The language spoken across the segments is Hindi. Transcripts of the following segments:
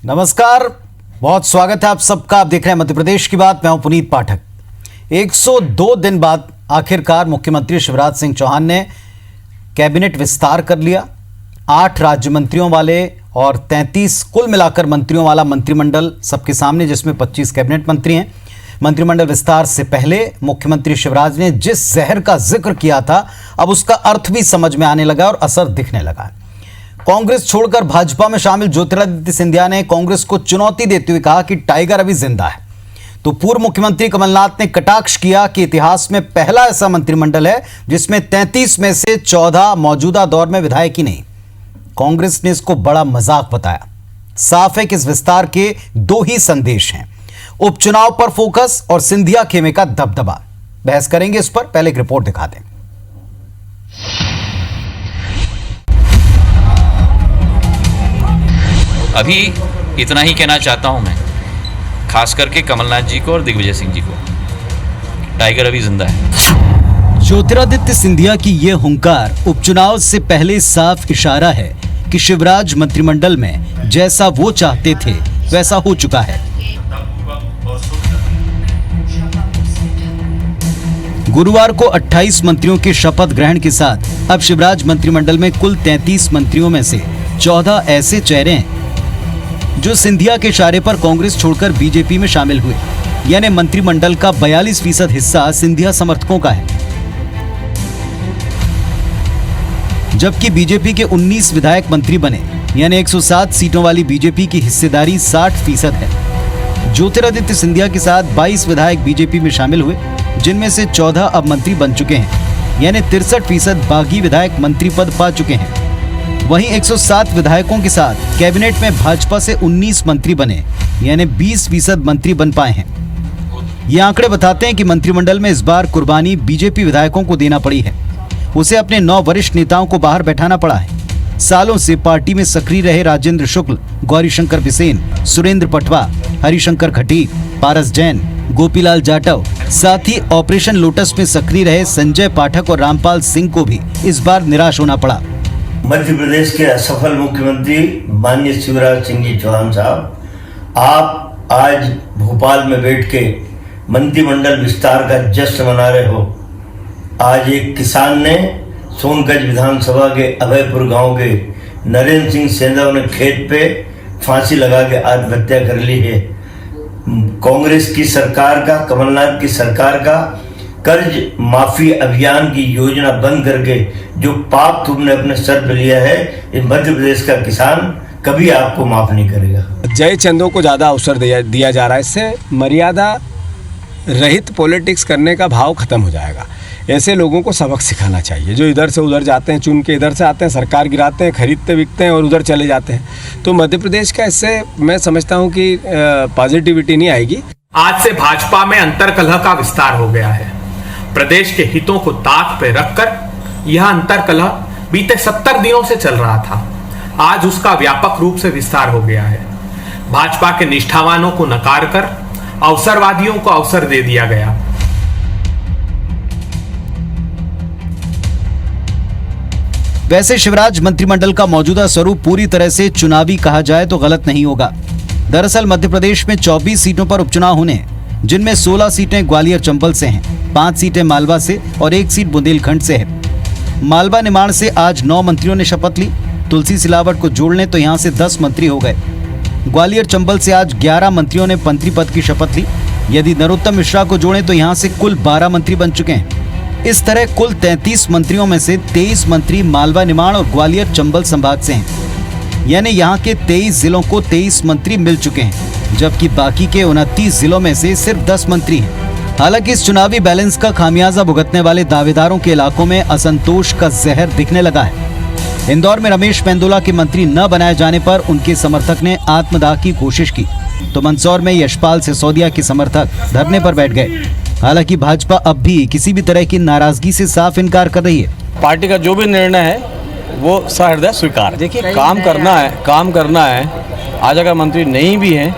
नमस्कार, बहुत स्वागत है आप सबका। आप देख रहे हैं मध्य प्रदेश की बात। मैं हूं पुनीत पाठक। 102 दिन बाद आखिरकार मुख्यमंत्री शिवराज सिंह चौहान ने कैबिनेट विस्तार कर लिया। 8 राज्य मंत्रियों वाले और 33 कुल मिलाकर मंत्रियों वाला मंत्रिमंडल सबके सामने, जिसमें 25 कैबिनेट मंत्री हैं। मंत्रिमंडल विस्तार से पहले मुख्यमंत्री शिवराज ने जिस जहर का जिक्र किया था, अब उसका अर्थ भी समझ में आने लगा और असर दिखने लगा है। कांग्रेस छोड़कर भाजपा में शामिल ज्योतिरादित्य सिंधिया ने कांग्रेस को चुनौती देते हुए कहा कि टाइगर अभी जिंदा है। तो पूर्व मुख्यमंत्री कमलनाथ ने कटाक्ष किया कि इतिहास में पहला ऐसा मंत्रिमंडल है जिसमें 33 में से 14 मौजूदा दौर में विधायक ही नहीं। कांग्रेस ने इसको बड़ा मजाक बताया। साफ है कि इस विस्तार के 2 ही संदेश हैं, उपचुनाव पर फोकस और सिंधिया खेमे का दबदबा। बहस करेंगे इस पर, पहले एक रिपोर्ट दिखाते हैं। अभी इतना ही कहना चाहता हूं मैं, खास करके कमलनाथ जी को और दिग्विजय सिंह जी को, टाइगर अभी जिंदा है। ज्योतिरादित्य सिंधिया की यह हुंकार उपचुनाव से पहले साफ इशारा है कि शिवराज मंत्रिमंडल में जैसा वो चाहते थे वैसा हो चुका है। गुरुवार को 28 मंत्रियों के शपथ ग्रहण के साथ अब शिवराज मंत्रिमंडल में कुल 33 मंत्रियों में से 14 ऐसे चेहरे हैं जो सिंधिया के इशारे पर कांग्रेस छोड़कर बीजेपी में शामिल हुए। यानी मंत्रिमंडल का 42% हिस्सा सिंधिया समर्थकों का है, जबकि बीजेपी के 19 विधायक मंत्री बने। यानी 107 सीटों वाली बीजेपी की हिस्सेदारी 60% है। ज्योतिरादित्य सिंधिया के साथ 22 विधायक बीजेपी में शामिल हुए, जिनमें से 14 अब मंत्री बन चुके हैं। यानी 63% बागी विधायक मंत्री पद पा चुके हैं। वहीं 107 विधायकों के साथ कैबिनेट में भाजपा से 19 मंत्री बने, यानी 20% मंत्री बन पाए हैं। ये आंकड़े बताते हैं कि मंत्रिमंडल में इस बार कुर्बानी बीजेपी विधायकों को देना पड़ी है। उसे अपने 9 वरिष्ठ नेताओं को बाहर बैठाना पड़ा है। सालों से पार्टी में सक्रिय रहे राजेंद्र शुक्ल, गौरीशंकर बिसेन, सुरेंद्र पटवा, हरिशंकर खटीक, पारस जैन, गोपीलाल जाटव, साथ ही ऑपरेशन लोटस में सक्रिय रहे संजय पाठक और रामपाल सिंह को भी इस बार निराश होना पड़ा। मध्य प्रदेश के असफल मुख्यमंत्री माननीय शिवराज सिंह जी चौहान साहब, आप आज भोपाल में बैठ के मंत्रिमंडल विस्तार का जश्न मना रहे हो। आज एक किसान ने सोनगंज विधानसभा के अभयपुर गांव के नरेंद्र सिंह सेंधव ने खेत पे फांसी लगा के आत्महत्या कर ली है। कांग्रेस की सरकार का, कमलनाथ की सरकार का कर्ज माफी अभियान की योजना बंद करके जो पाप तुमने अपने सर पे लिया है, इस मध्य प्रदेश का किसान कभी आपको माफ नहीं करेगा। जय चंदों को ज़्यादा अवसर दिया जा रहा है। इससे मर्यादा रहित पॉलिटिक्स करने का भाव खत्म हो जाएगा। ऐसे लोगों को सबक सिखाना चाहिए जो इधर से उधर जाते हैं, चुन के इधर से आते हैं, सरकार गिराते हैं, खरीदते बिकते हैं और उधर चले जाते हैं। तो मध्य प्रदेश का इससे मैं समझता हूँ कि पॉजिटिविटी नहीं आएगी। आज से भाजपा में अंतर्कलह का विस्तार हो गया है। प्रदेश के हितों को ताक पे रखकर यह अंतर्कलह बीते 70 दिनों से चल रहा था। आज उसका व्यापक रूप से विस्तार हो गया है। भाजपा के निष्ठावानों को नकार कर अवसरवादियों को अवसर दे दिया गया। वैसे शिवराज मंत्रिमंडल का मौजूदा स्वरूप पूरी तरह से चुनावी कहा जाए तो गलत नहीं होगा। दरअसल मध्य प्रदेश में 24 सीटों पर उपचुनाव होने हैं, जिनमें 16 सीटें ग्वालियर चंबल से हैं, 5 सीटें मालवा से और 1 सीट बुंदेलखंड से है। मालवा निमाड़ से आज 9 मंत्रियों ने शपथ ली। तुलसी सिलावट को जोड़ लें तो यहां से 10 मंत्री हो गए। ग्वालियर चंबल से आज 11 मंत्रियों ने मंत्री पद की शपथ ली। यदि नरोत्तम मिश्रा को जोड़ें तो यहां से कुल 12 मंत्री बन चुके हैं। इस तरह कुल 33 मंत्रियों में से 23 मंत्री मालवा निमाड़ और ग्वालियर चंबल संभाग से हैं। यानी यहाँ के 23 जिलों को 23 मंत्री मिल चुके हैं, जबकि बाकी के 29 जिलों में से सिर्फ 10 मंत्री हैं। हालांकि इस चुनावी बैलेंस का खामियाजा भुगतने वाले दावेदारों के इलाकों में असंतोष का जहर दिखने लगा है। इंदौर में रमेश मेंदोला के मंत्री न बनाए जाने पर उनके समर्थक ने आत्मदाह की कोशिश की, तो मंदसौर में यशपाल सिसोदिया के समर्थक धरने पर बैठ गए। हालांकि भाजपा अब भी किसी भी तरह की नाराजगी से साफ इनकार कर रही है। पार्टी का जो भी निर्णय है वो सहृदय स्वीकार। देखिए, काम करना है। आज अगर मंत्री नहीं भी हैं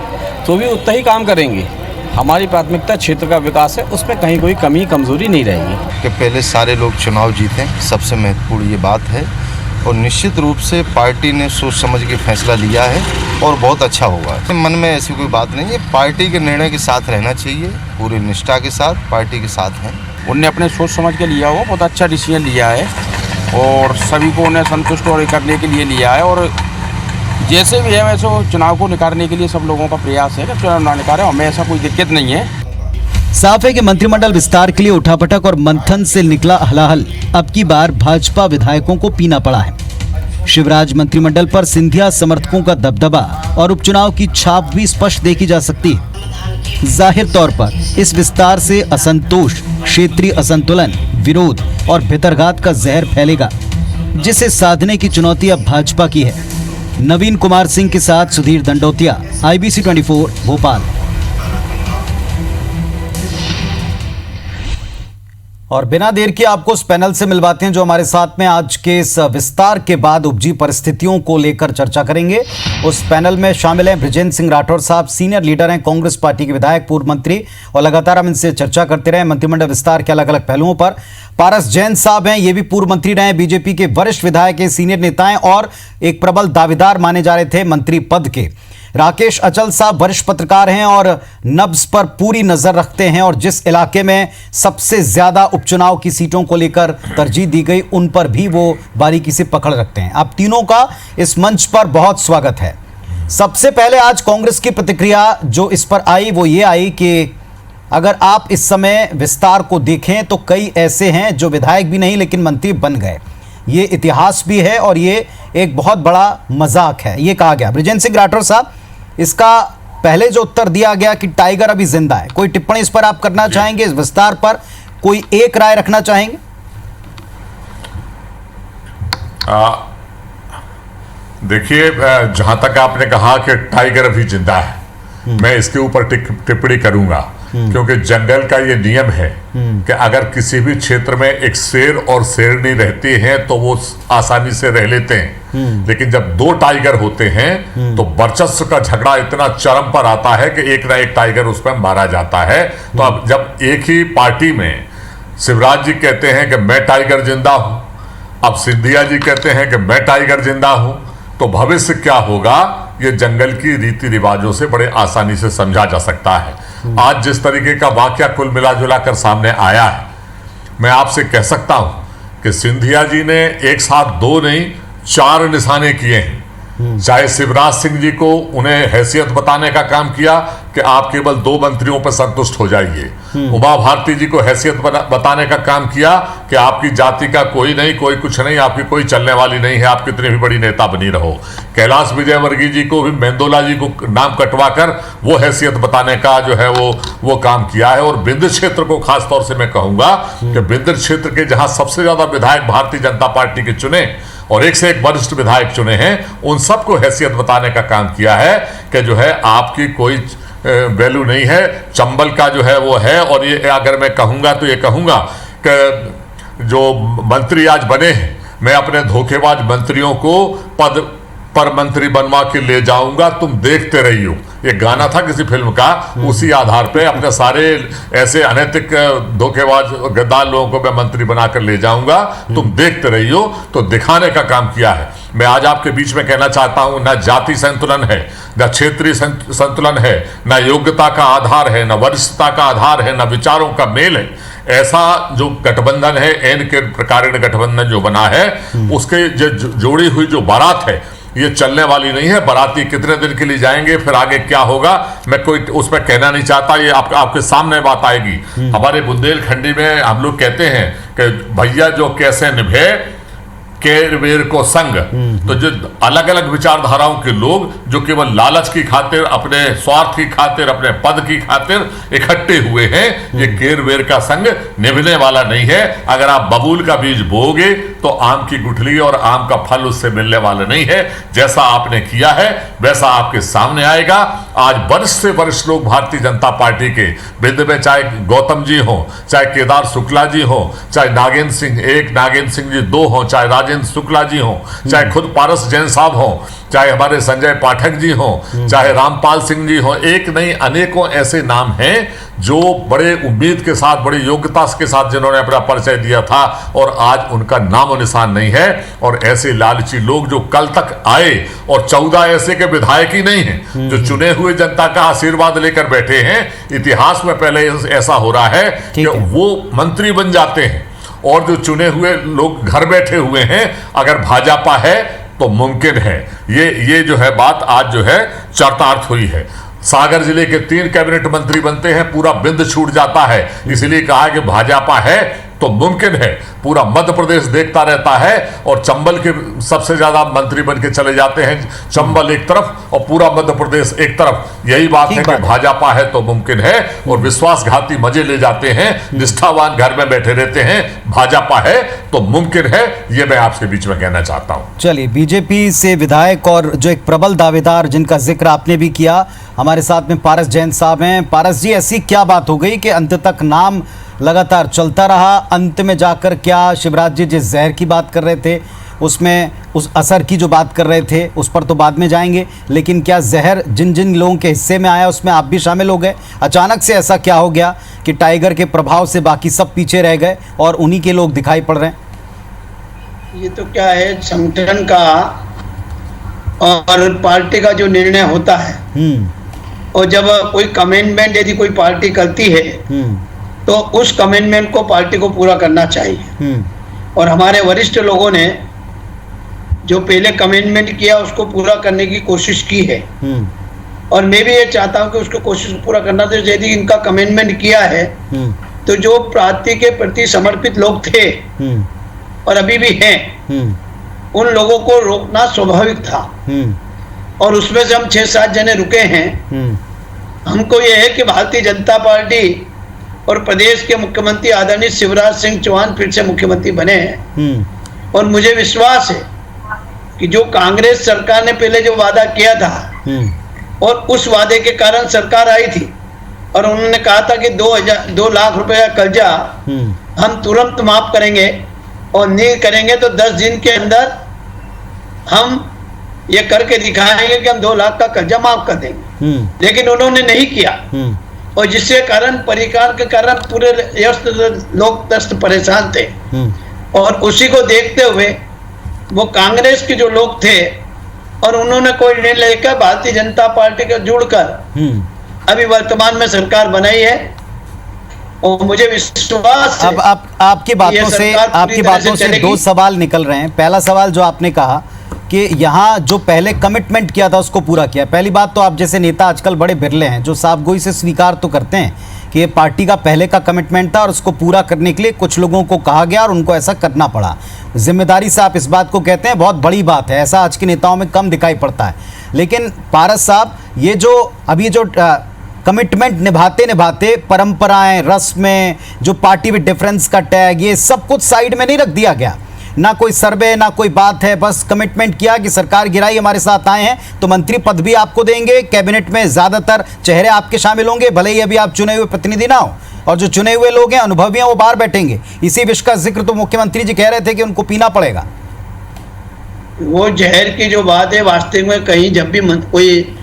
तो भी उतना ही काम करेंगे। हमारी प्राथमिकता क्षेत्र का विकास है, उसमें कहीं कोई कमी कमजोरी नहीं रहेगी। कि पहले सारे लोग चुनाव जीतें, सबसे महत्वपूर्ण ये बात है। और निश्चित रूप से पार्टी ने सोच समझ के फैसला लिया है और बहुत अच्छा होगा। मन में ऐसी कोई बात नहीं है, पार्टी के निर्णय के साथ रहना चाहिए, पूरी निष्ठा के साथ पार्टी के साथ हैं। उनने अपने सोच समझ के लिया हुआ बहुत अच्छा डिसीजन लिया है और सभी को उन्हें संतुष्ट और करने के लिए लिया है और जैसे भी है वैसे चुनाव को निकालने के लिए सब लोगों का प्रयास है कि चुनाव ना निकाले, हमें ऐसा कोई दिक्कत नहीं है। साफ है कि मंत्रिमंडल विस्तार के लिए उठापटक और मंथन से निकला हलाहल अब की बार भाजपा विधायकों को पीना पड़ा है। शिवराज मंत्रिमंडल पर सिंधिया समर्थकों का दबदबा और उपचुनाव की छाप भी स्पष्ट देखी जा सकती है। जाहिर तौर पर इस विस्तार से असंतोष, क्षेत्रीय असंतुलन, विरोध और भितरघात का जहर फैलेगा, जिसे साधने की चुनौती अब भाजपा की है। नवीन कुमार सिंह के साथ सुधीर दंडोतिया, IBC 24 भोपाल। और बिना देर के आपको उस पैनल से मिलवाते हैं जो हमारे साथ में आज के इस विस्तार के बाद उपजी परिस्थितियों को लेकर चर्चा करेंगे। उस पैनल में शामिल हैं बृजेंद्र सिंह राठौर साहब, सीनियर लीडर हैं कांग्रेस पार्टी के विधायक, पूर्व मंत्री, और लगातार हम इनसे चर्चा करते रहे मंत्रिमंडल विस्तार के अलग अलग पहलुओं पर। पारस जैन साहब हैं, ये भी पूर्व मंत्री रहे, बीजेपी के वरिष्ठ विधायक हैं, सीनियर नेता हैं और एक प्रबल दावेदार माने जा रहे थे मंत्री पद के। राकेश अचल साहब वरिष्ठ पत्रकार हैं और नब्ज पर पूरी नजर रखते हैं और जिस इलाके में सबसे ज्यादा उपचुनाव की सीटों को लेकर तरजीह दी गई उन पर भी वो बारीकी से पकड़ रखते हैं। आप तीनों का इस मंच पर बहुत स्वागत है। सबसे पहले आज कांग्रेस की प्रतिक्रिया जो इस पर आई वो ये आई कि अगर आप इस समय विस्तार को देखें तो कई ऐसे हैं जो विधायक भी नहीं लेकिन मंत्री बन गए। ये इतिहास भी है और ये एक बहुत बड़ा मजाक है, ये कहा गया। बृजेंद्र सिंह राठौर साहब, इसका पहले जो उत्तर दिया गया कि टाइगर अभी जिंदा है, कोई टिप्पणी इस पर आप करना चाहेंगे? इस विस्तार पर कोई एक राय रखना चाहेंगे? देखिए, जहां तक आपने कहा कि टाइगर अभी जिंदा है, मैं इसके ऊपर टिप्पणी करूंगा क्योंकि जंगल का ये नियम है कि अगर किसी भी क्षेत्र में एक शेर और शेरनी रहती हैं तो वो आसानी से रह लेते हैं, लेकिन जब दो टाइगर होते हैं तो वर्चस्व का झगड़ा इतना चरम पर आता है कि एक ना एक टाइगर उस पर मारा जाता है। तो अब जब एक ही पार्टी में शिवराज जी कहते हैं कि मैं टाइगर जिंदा हूं, अब सिंधिया जी कहते हैं कि मैं टाइगर जिंदा हूं, तो भविष्य क्या होगा ये जंगल की रीति रिवाजों से बड़े आसानी से समझा जा सकता है। आज जिस तरीके का वाकया कुल मिला जुला कर सामने आया है, मैं आपसे कह सकता हूं कि सिंधिया जी ने एक साथ 2 नहीं 4 निशाने किए हैं। चाहे शिवराज सिंह जी को उन्हें हैसियत बताने का काम किया कि आप केवल 2 मंत्रियों पर संतुष्ट हो जाइए, उमा भारती जी को हैसियत बताने का काम किया कि आपकी जाति का कोई नहीं, कोई कुछ नहीं, आपकी कोई चलने वाली नहीं है, आप कितनी भी बड़ी नेता बनी रहो। कैलाश विजयवर्गीय जी को भी मेंदोला जी को नाम कटवाकर वो हैसियत बताने का जो है वो काम किया है। और बिंद क्षेत्र को खास तौर से मैं कहूंगा कि बिंद क्षेत्र के जहां सबसे ज्यादा विधायक भारतीय जनता पार्टी के चुने और एक से एक वरिष्ठ विधायक चुने हैं, उन सबको हैसियत बताने का काम किया है कि जो है आपकी कोई वैल्यू नहीं है, चंबल का जो है वो है। और ये अगर मैं कहूंगा तो ये कहूंगा कि जो मंत्री आज बने हैं, मैं अपने धोखेबाज मंत्रियों को पद पर मंत्री बनवा के ले जाऊंगा, तुम देखते रहियो। एक गाना था किसी फिल्म का, उसी आधार पे अपने सारे ऐसे अनैतिक धोखेबाज गद्दार लोगों को मैं मंत्री बनाकर ले जाऊंगा, तुम देखते रहियो। तो दिखाने का काम किया है। मैं आज आपके बीच में कहना चाहता हूं, ना जाति संतुलन है, ना क्षेत्रीय संतुलन है, ना योग्यता का आधार है, ना वरिष्ठता का आधार है, ना विचारों का मेल है। ऐसा जो गठबंधन है, एन के प्रकार गठबंधन जो बना है, उसके जो जोड़ी हुई जो बारात है, ये चलने वाली नहीं है। बाराती कितने दिन के लिए जाएंगे, फिर आगे क्या होगा, मैं कोई उसमें कहना नहीं चाहता। ये आपके सामने बात आएगी। हमारे बुंदेलखंडी में हम लोग कहते हैं कि भैया जो कैसे निभे केर वेर को संग। तो जो अलग अलग विचारधाराओं के लोग जो केवल लालच की खातिर, अपने स्वार्थ की खातिर, अपने पद की खातिर इकट्ठे हुए हैं, ये केर वेर का संग निभने वाला नहीं है। अगर आप बबूल का बीज बोओगे तो आम की गुठली और आम का फल उससे मिलने वाला नहीं है। जैसा आपने किया है वैसा आपके सामने आएगा। आज वरिष्ठ से वरिष्ठ लोग भारतीय जनता पार्टी के बिंद में, चाहे गौतम जी हो, चाहे केदार शुक्ला जी हो, चाहे नागेंद्र सिंह 1, नागेंद्र सिंह जी 2 हो, चाहे राजेंद्र शुक्ला जी हो, चाहे खुद पारस जैन साहब हो, चाहे हमारे संजय पाठक जी हों, चाहे रामपाल सिंह जी हों, एक नहीं अनेकों ऐसे नाम हैं जो बड़े उम्मीद के साथ, बड़ी योग्यता के साथ जिन्होंने अपना परिचय दिया था और आज उनका नामो निशान नहीं है। और ऐसे लालची लोग जो कल तक आए, और 14 ऐसे के विधायक ही नहीं हैं जो चुने हुए जनता का आशीर्वाद लेकर बैठे हैं। इतिहास में पहले ऐसा हो रहा है कि वो मंत्री बन जाते हैं और जो चुने हुए लोग घर बैठे हुए हैं। अगर भाजपा है तो मुमकिन है। ये जो है बात आज जो है चरितार्थ हुई है। सागर जिले के 3 कैबिनेट मंत्री बनते हैं, पूरा बिंद छूट जाता है। इसलिए कहा कि भाजपा है तो मुमकिन है। पूरा मध्य प्रदेश देखता रहता है और चंबल के सबसे ज्यादा मंत्री बन के चले जाते हैं। चंबल एक तरफ और पूरा मध्य प्रदेश एक तरफ। यही बात है कि भाजपा है तो मुमकिन है। और विश्वासघाती मजे ले जाते हैं, निष्ठावान घर में बैठे रहते हैं। भाजपा है तो मुमकिन है, ये मैं आपके बीच में कहना चाहता हूं। चलिए, बीजेपी से विधायक और जो एक प्रबल दावेदार जिनका जिक्र आपने भी किया, हमारे साथ में पारस जैन साहब हैं। पारस जी, ऐसी क्या बात हो गई कि अंत तक नाम लगातार चलता रहा? अंत में जाकर क्या शिवराज जी जिस जहर की बात कर रहे थे, उसमें उस असर की जो बात कर रहे थे, उस पर तो बाद में जाएंगे, लेकिन क्या जहर जिन जिन लोगों के हिस्से में आया उसमें आप भी शामिल हो गए? अचानक से ऐसा क्या हो गया कि टाइगर के प्रभाव से बाकी सब पीछे रह गए और उन्हीं के लोग दिखाई पड़ रहे हैं? ये तो क्या है, संगठन का और पार्टी का जो निर्णय होता है, और जब कोई कमेंटमेंट यदि कोई पार्टी करती है तो उस कमेंटमेंट को पार्टी को पूरा करना चाहिए। और हमारे वरिष्ठ लोगों ने जो पहले कमेंटमेंट किया उसको पूरा करने की कोशिश की है, और मैं भी ये चाहता हूं कि उसको कोशिश पूरा करना। तो यदि इनका कमेंटमेंट किया है तो जो पार्टी के प्रति समर्पित लोग थे और अभी भी हैं, उन लोगों को रोकना स्वाभाविक था। और उसमें से हम 6-7 जने रुके हैं। हमको ये है कि भारतीय जनता पार्टी और प्रदेश के मुख्यमंत्री आदरणीय शिवराज सिंह चौहान फिर से मुख्यमंत्री बने हैं। और मुझे विश्वास है कि जो कांग्रेस सरकार ने पहले जो वादा किया था, और उस वादे के कारण सरकार आई थी और उन्होंने कहा था कि 2 लाख रुपए का कर्जा हम तुरंत माफ करेंगे, और नहीं करेंगे तो 10 दिन के अंदर हम ये करके दिखाएंगे कि हम 2 लाख का कर्जा माफ कर देंगे। लेकिन उन्होंने नहीं किया, और जिसके कारण परिकार के कारण पूरे लोग त्रस्त परेशान थे। और उसी को देखते हुए वो कांग्रेस के जो लोग थे और उन्होंने कोई निर्णय लेकर भारतीय जनता पार्टी को जुड़कर अभी वर्तमान में सरकार बनाई है। और मुझे विश्वास है, अब आपकी बातों से 2 सवाल निकल रहे हैं। पहला सवाल जो आपने कहा कि यहाँ जो पहले कमिटमेंट किया था उसको पूरा किया। पहली बात तो आप जैसे नेता आजकल बड़े बिरले हैं जो साफगोई से स्वीकार तो करते हैं कि ये पार्टी का पहले का कमिटमेंट था और उसको पूरा करने के लिए कुछ लोगों को कहा गया और उनको ऐसा करना पड़ा। जिम्मेदारी से आप इस बात को कहते हैं, बहुत बड़ी बात है। ऐसा आज के नेताओं में कम दिखाई पड़ता है। लेकिन पारस साहब, ये जो अभी जो कमिटमेंट निभाते निभाते परंपराएं, रस्में, जो पार्टी विद डिफरेंस का टैग, ये सब कुछ साइड में नहीं रख दिया गया? ना कोई सर्वे, ना कोई बात है, बस कमिटमेंट किया कि सरकार गिराई, हमारे साथ आए हैं तो मंत्री पद भी आपको देंगे, कैबिनेट में ज्यादातर चेहरे आपके शामिल होंगे, भले ही अभी आप चुने हुए प्रतिनिधि ना हो, और जो चुने हुए लोग हैं, अनुभवी हैं, वो बाहर बैठेंगे। इसी विषय का जिक्र तो मुख्यमंत्री जी कह रहे थे कि उनको पीना पड़ेगा। वो जहर की जो बात है, वास्तविक में कहीं जब भी कोई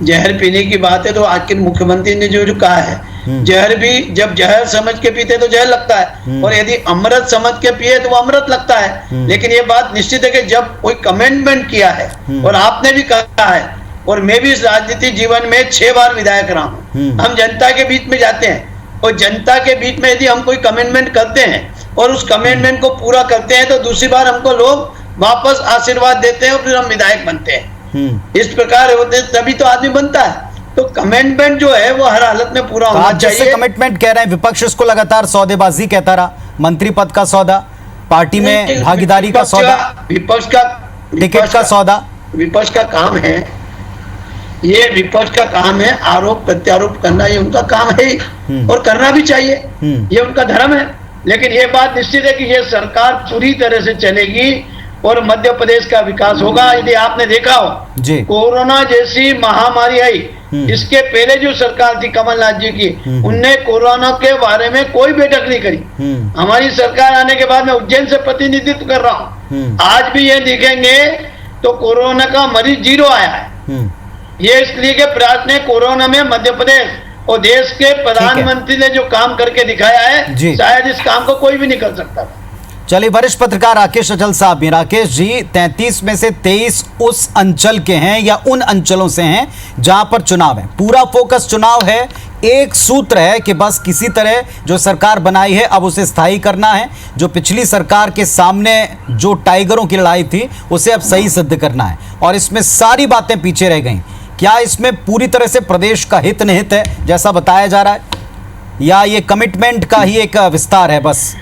जहर पीने की बात है तो आखिर मुख्यमंत्री ने जो कहा है, जहर भी जब जहर समझ के पीते तो जहर लगता है, और यदि अमृत समझ के पिए तो वो अमृत लगता है। लेकिन ये बात निश्चित है कि जब कोई कमेंटमेंट किया है, और आपने भी कहा है, और मैं भी इस राजनीतिक जीवन में 6 बार विधायक रहा हूँ, हम जनता के बीच में जाते हैं, और जनता के बीच में यदि हम कोई कमेंटमेंट करते हैं और उस कमेंटमेंट को पूरा करते हैं तो दूसरी बार हमको लोग वापस आशीर्वाद देते हैं और फिर हम विधायक बनते हैं। इस प्रकार होते तभी तो आदमी बनता है। तो कमिटमेंट जो है वो हर हालत में पूरा होना चाहिए। कमिटमेंट कह रहे हैं, विपक्ष इसको लगातार सौदेबाजी कहता रहा, मंत्री पद का सौदा, पार्टी में भागीदारी का सौदा, विपक्ष का टिकट का सौदा। विपक्ष का काम है, ये विपक्ष का काम है आरोप प्रत्यारोप करना, ये उनका काम है और करना भी चाहिए, ये उनका धर्म है। लेकिन ये बात निश्चित है कि ये सरकार पूरी तरह से चलेगी और मध्य प्रदेश का विकास होगा। यदि आपने देखा हो, कोरोना जैसी महामारी आई, इसके पहले जो सरकार थी कमलनाथ जी की, उनने कोरोना के बारे में कोई बैठक नहीं करी। हमारी सरकार आने के बाद मैं उज्जैन से प्रतिनिधित्व कर रहा हूँ, आज भी ये देखेंगे तो कोरोना का मरीज 0 आया है। ये इसलिए कि प्रयास ने कोरोना में मध्य प्रदेश और देश के प्रधानमंत्री ने जो काम करके दिखाया है, शायद इस काम को कोई भी नहीं कर सकता। चलिए, वरिष्ठ पत्रकार राकेश अचल साहब भी। राकेश जी, 33 में से 23 उस अंचल के हैं या उन अंचलों से हैं जहां पर चुनाव है, पूरा फोकस चुनाव है, एक सूत्र है कि बस किसी तरह जो सरकार बनाई है अब उसे स्थायी करना है, जो पिछली सरकार के सामने जो टाइगरों की लड़ाई थी उसे अब सही सिद्ध करना है, और इसमें सारी बातें पीछे रह गई। क्या इसमें पूरी तरह से प्रदेश का हित निहित है जैसा बताया जा रहा है, या ये कमिटमेंट का ही एक विस्तार है बस?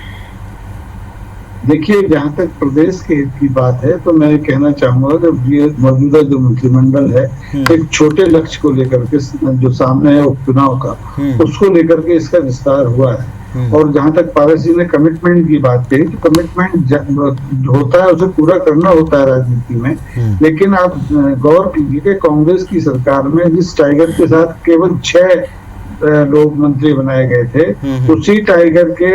देखिए, जहाँ तक प्रदेश के हित की बात है तो मैं कहना चाहूंगा कि ये मौजूदा जो मंत्रिमंडल है एक छोटे लक्ष्य को लेकर के जो सामने है उपचुनाव का, उसको लेकर के इसका विस्तार हुआ है। और जहाँ तक पारस जी ने कमिटमेंट की बात कही, तो कमिटमेंट होता है उसे पूरा करना होता है राजनीति में। लेकिन आप गौर कीजिए कि कांग्रेस की सरकार में जिस टाइगर के साथ केवल 6 लोग मंत्री बनाए गए थे, उसी टाइगर के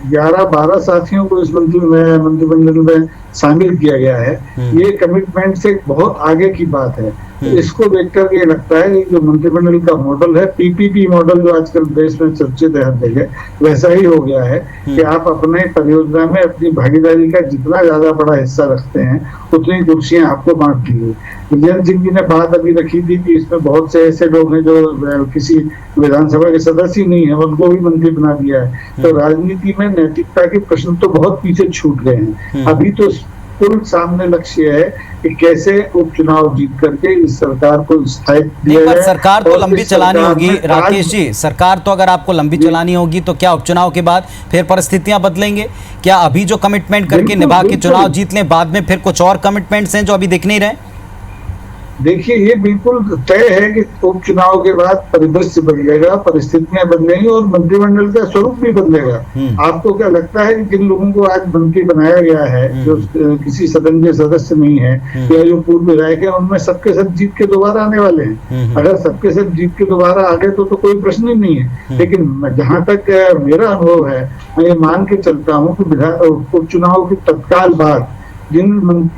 11-12 साथियों को इस मंत्रिमंडल में शामिल किया गया है। ये कमिटमेंट से बहुत आगे की बात है। तो इसको देखकर ये लगता है कि जो मंत्रिमंडल का मॉडल है, पीपीपी मॉडल जो आजकल देश में चर्चित है हर जगह, वैसा ही हो गया है कि आप अपने परियोजना में अपनी भागीदारी का जितना ज्यादा बड़ा हिस्सा रखते हैं उतनी कुर्सियां आपको बांट दी गई। विजयेंद्र सिंह जी ने बात अभी रखी थी कि इसमें बहुत से ऐसे लोग हैं जो किसी विधानसभा के सदस्य ही नहीं है, उनको भी मंत्री बना दिया है। तो राजनीति में नैतिकता के प्रश्न तो बहुत पीछे छूट गए हैं। अभी तो कुल सामने लक्ष्य है कि कैसे उपचुनाव जीत करके इस सरकार को स्थायित्व दिया जाए। सरकार तो लंबी चलानी होगी राकेश जी, सरकार तो अगर आपको लंबी चलानी होगी तो क्या उपचुनाव के बाद फिर परिस्थितियां बदलेंगे? क्या अभी जो कमिटमेंट करके निभा के चुनाव जीत लें, बाद में फिर कुछ और कमिटमेंट्स हैं जो अभी दिख नहीं रहे? देखिए, ये बिल्कुल तय है कि उपचुनाव के बाद परिदृश्य बदलेगा, परिस्थितियां बदलेंगी और मंत्रिमंडल का स्वरूप भी बदलेगा। आपको क्या लगता है कि जिन लोगों को आज मंत्री बनाया गया है, जो किसी सदन के सदस्य नहीं है या जो पूर्व विधायक है, उनमें सबके सब जीत के दोबारा आने वाले हैं। अगर सबके सब जीत के दोबारा आ गए तो कोई प्रश्न ही नहीं है। लेकिन जहां तक मेरा अनुभव है, मैं ये मान के चलता हूँ कि उपचुनाव के तत्काल बाद जिन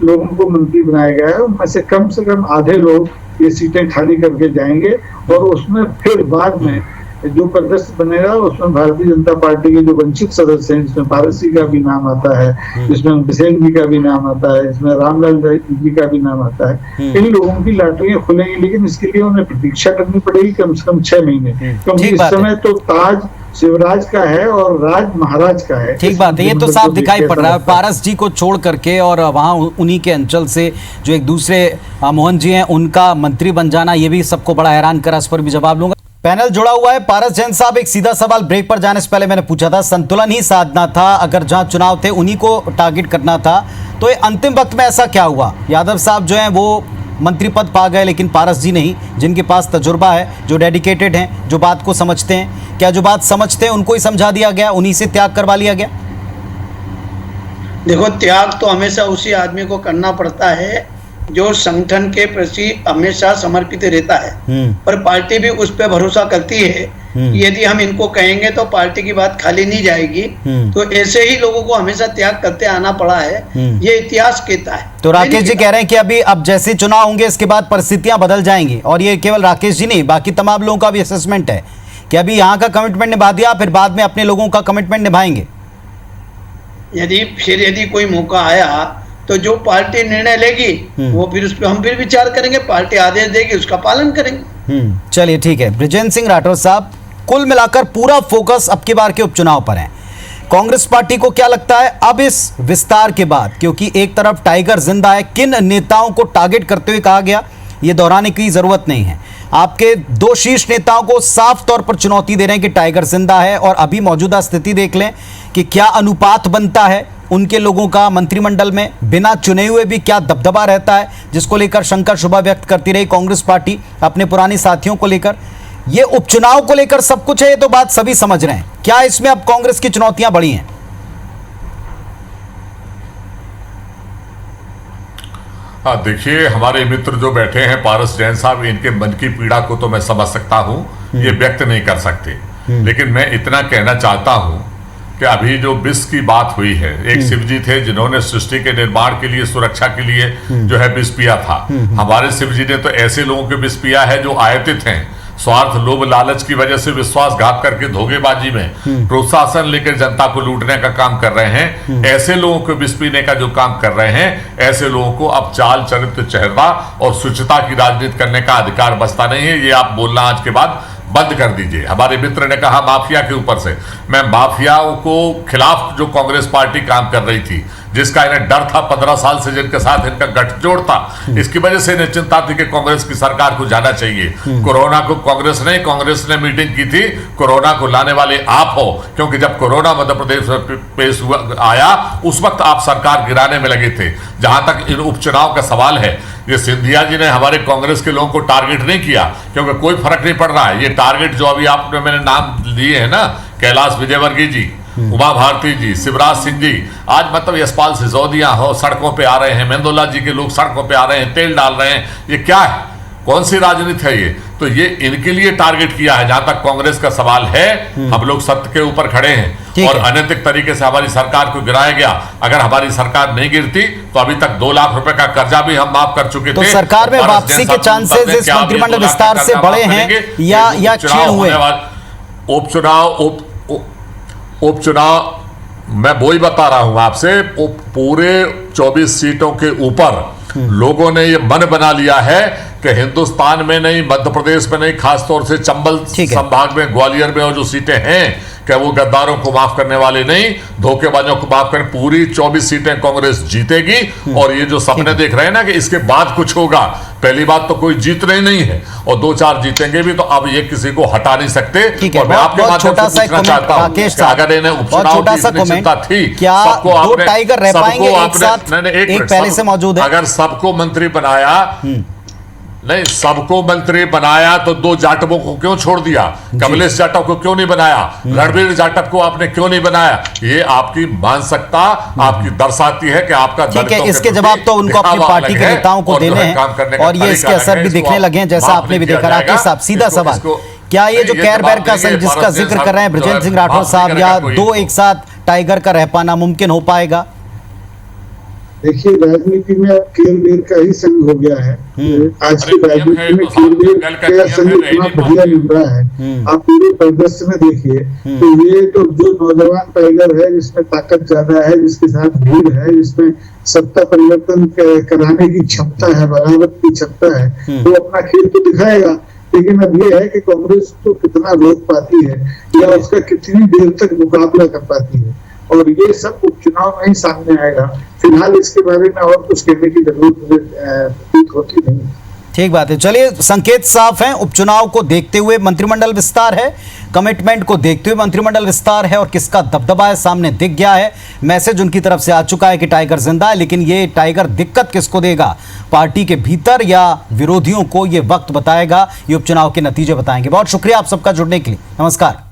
लोगों को मंत्री बनाया गया है उनमें से कम आधे लोग ये सीटें खाली करके जाएंगे, और उसमें फिर बाद में जो परिदृश्य बनेगा उसमें भारतीय जनता पार्टी के जो वंचित सदस्य हैं, जिसमें पारस जी का भी नाम आता है, जिसमें अभिषेक जी का भी नाम आता है, जिसमें रामलाल जी का भी नाम आता है, इन लोगों की लॉटरियां खुलेंगी। लेकिन इसके लिए उन्हें प्रतीक्षा करनी पड़ेगी कम से कम 6 महीने, क्योंकि इस समय तो ताज शिवराज का है और राज महाराज का है। ठीक बात है, ये तो साफ दिखाई पड़ रहा है। पारस जी को छोड़ करके और वहाँ उन्हीं के अंचल से जो एक दूसरे मोहन जी हैं उनका मंत्री बन जाना, ये भी सबको बड़ा हैरान करा। इस पर भी जवाब लूंगा। पैनल जुड़ा हुआ है। पारस जैन साहब, एक सीधा सवाल ब्रेक पर जाने से पहले मैंने पूछा था, संतुलन ही साधना था, अगर जहां चुनाव थे उन्हीं को टारगेट करना था, तो ये अंतिम वक्त में ऐसा क्या हुआ? यादव साहब जो हैं वो मंत्री पद पा गए, लेकिन पारस जी नहीं, जिनके पास तजुर्बा है, जो डेडिकेटेड हैं, जो बात को समझते हैं। क्या जो बात समझते हैं उनको ही समझा दिया गया, उन्हीं से त्याग करवा लिया गया? देखो, त्याग तो हमेशा उसी आदमी को करना पड़ता है जो संगठन के प्रति हमेशा समर्पित रहता है, पर पार्टी भी उस पर भरोसा करती है कि यदि हम इनको कहेंगे तो पार्टी की बात खाली नहीं जाएगी। तो ऐसे ही लोगों को हमेशा त्याग करते आना पड़ा है, ये इतिहास कहता है। तो राकेश जी कह रहे हैं कि अभी अब जैसे चुनाव होंगे इसके बाद परिस्थितियां बदल जाएंगी, और ये केवल राकेश जी नहीं, बाकी तमाम लोगों का भी असेसमेंट है कि अभी यहाँ का कमिटमेंट निभा दिया, फिर बाद में अपने लोगों का कमिटमेंट निभाएंगे। यदि कोई मौका आया तो जो पार्टी निर्णय लेगी वो फिर उस पर हम फिर विचार करेंगे, पार्टी आदेश देगी उसका पालन करेंगे। चलिए ठीक है। बृजेंद्र सिंह राठौर साहब, कुल मिलाकर पूरा फोकस अब की बार के उपचुनाव पर है। कांग्रेस पार्टी को क्या लगता है अब इस विस्तार के बाद, क्योंकि एक तरफ टाइगर जिंदा है, किन नेताओं को टारगेट करते हुए कहा गया ये दोहराने की जरूरत नहीं है। आपके 2 शीर्ष नेताओं को साफ तौर पर चुनौती दे रहे हैं कि टाइगर जिंदा है, और अभी मौजूदा स्थिति देख लें कि क्या अनुपात बनता है उनके लोगों का मंत्रिमंडल में, बिना चुने हुए भी क्या दबदबा रहता है, जिसको लेकर शंका शुभा व्यक्त करती रही कांग्रेस पार्टी अपने पुराने साथियों को लेकर। ये उपचुनाव को लेकर सब कुछ है, ये तो बात सभी समझ रहे हैं। क्या इसमें अब कांग्रेस की चुनौतियां बढ़ी हैं? हाँ, देखिए, हमारे मित्र जो बैठे हैं पारस जैन साहब, इनके मन की पीड़ा को तो मैं समझ सकता हूं, ये व्यक्त नहीं कर सकते, लेकिन मैं इतना कहना चाहता हूं कि अभी जो विष की बात हुई है, एक शिव जी थे जिन्होंने सृष्टि के निर्माण के लिए, सुरक्षा के लिए जो है विष पिया था। हमारे शिव जी ने तो ऐसे लोगों के विष पिया है जो आयतित हैं, स्वार्थ लोभ लालच की वजह से विश्वासघात करके धोखेबाजी में प्रोत्साहन लेकर जनता को लूटने का काम कर रहे हैं। ऐसे लोगों को विष पीने का जो काम कर रहे हैं, ऐसे लोगों को अब चाल चरित्र चेहरा और शुचिता की राजनीति करने का अधिकार बचता नहीं है। ये आप बोलना आज के बाद बंद कर दीजिए। हमारे मित्र ने कहा माफिया के ऊपर से, मैं माफियाओं को खिलाफ जो कांग्रेस पार्टी काम कर रही थी, जिसका इन्हें डर था 15 साल से, जिनके साथ इनका गठजोड़ था, इसकी वजह से इन्हें चिंता थी कि कांग्रेस की सरकार को जाना चाहिए। कोरोना को कांग्रेस ने मीटिंग की थी, कोरोना को लाने वाले आप हो, क्योंकि जब कोरोना मध्य प्रदेश में पेश हुआ आया उस वक्त आप सरकार गिराने में लगे थे। जहां तक इन उपचुनाव का सवाल है, ये सिंधिया जी ने हमारे कांग्रेस के लोगों को टारगेट नहीं किया, क्योंकि कोई फर्क नहीं पड़ रहा है। ये टारगेट जो अभी आपने मैंने नाम लिए है ना, कैलाश विजयवर्गीय जी, उमा भारती जी, शिवराज सिंह जी, आज मतलब यशपाल सिसोदिया हो सड़कों पे आ रहे हैं, मेंदोला जी के लोग सड़कों पे आ रहे हैं, तेल डाल रहे हैं, ये क्या है? कौन सी राजनीति है ये? तो ये इनके लिए टारगेट किया है। जहां तक कांग्रेस का सवाल है, हम लोग सत्य के ऊपर खड़े हैं और अनैतिक तरीके से हमारी सरकार को गिराया गया। अगर हमारी सरकार नहीं गिरती तो अभी तक 2 लाख रुपए का कर्जा भी हम माफ कर चुके थे। तो सरकार में वापसी के चांसेस इस मंत्रिमंडल विस्तार से बड़े हैं या क्षीण हुए? उपचुनाव मैं वही बता रहा हूं आपसे, पूरे 24 सीटों के ऊपर लोगों ने ये मन बना लिया है कि हिंदुस्तान में नहीं, मध्य प्रदेश में नहीं, खासतौर से चंबल संभाग में, ग्वालियर में और जो सीटें हैं, कि वो गद्दारों को माफ करने वाले नहीं, धोखेबाजों को माफ करने। पूरी 24 सीटें कांग्रेस जीतेगी। और ये जो सपने देख रहे हैं ना कि इसके बाद कुछ होगा, पहली बात तो कोई जीत रही नहीं है, और 2-4 जीतेंगे भी तो अब ये किसी को हटा नहीं सकते। और मैं आपके माध्यम से पूछना चाहता हूं कि अगर इन्हें उपचुनाव की इतनी चिंता थी, सबको आपने एक पहले से मौजूद है, अगर सबको मंत्री बनाया, नहीं सबको मंत्री बनाया तो 2 जाटवों को क्यों छोड़ दिया? कमलेश जाटव को क्यों नहीं बनाया? रणवीर जाटव को आपने क्यों नहीं बनाया? ये आपकी मानसिकता आपकी दर्शाती है कि आपका ठीक है। इसके जवाब तो उनको अपनी पार्टी के नेताओं को देने हैं और ये इसके असर भी दिखने लगे हैं, जैसा आपने भी देखा। राकेश साहब, सीधा सवाल, क्या ये जो कैर बैर का जिसका जिक्र कर रहे हैं बृजेंद्र सिंह राठौर साहब, या 2 एक साथ टाइगर का रह पाना मुमकिन हो पाएगा? देखिए, राजनीति में अब केर-बेर का ही संग हो गया है। आज की राजनीति में केर-बेर का संग इतना बढ़िया मिल रहा है। आप पूरे परिदृश्य में देखिए तो ये तो जो नौजवान टाइगर है, जिसमें ताकत ज्यादा है, जिसके साथ भीड़ है, जिसमें सत्ता परिवर्तन कराने की क्षमता है, बगावत की क्षमता है, वो अपना खेल तो दिखाएगा। लेकिन अब ये है कि कांग्रेस को कितना रोक पाती है या उसका कितनी देर तक मुकाबला कर पाती है, और ये सब उपचुनाव में ही सामने आएगा। फिलहाल इसके बारे में और कुछ कहने की जरूरत होती नहीं। ठीक बात है। चलिए, संकेत साफ हैं, उपचुनाव को देखते हुए मंत्रिमंडल विस्तार है, कमिटमेंट को देखते हुए मंत्रिमंडल विस्तार है, और किसका दबदबा है सामने दिख गया है। मैसेज उनकी तरफ से आ चुका है कि टाइगर जिंदा है, लेकिन ये टाइगर दिक्कत किसको देगा, पार्टी के भीतर या विरोधियों को, ये वक्त बताएगा, ये उपचुनाव के नतीजे बताएंगे। बहुत शुक्रिया आप सबका जुड़ने के लिए। नमस्कार।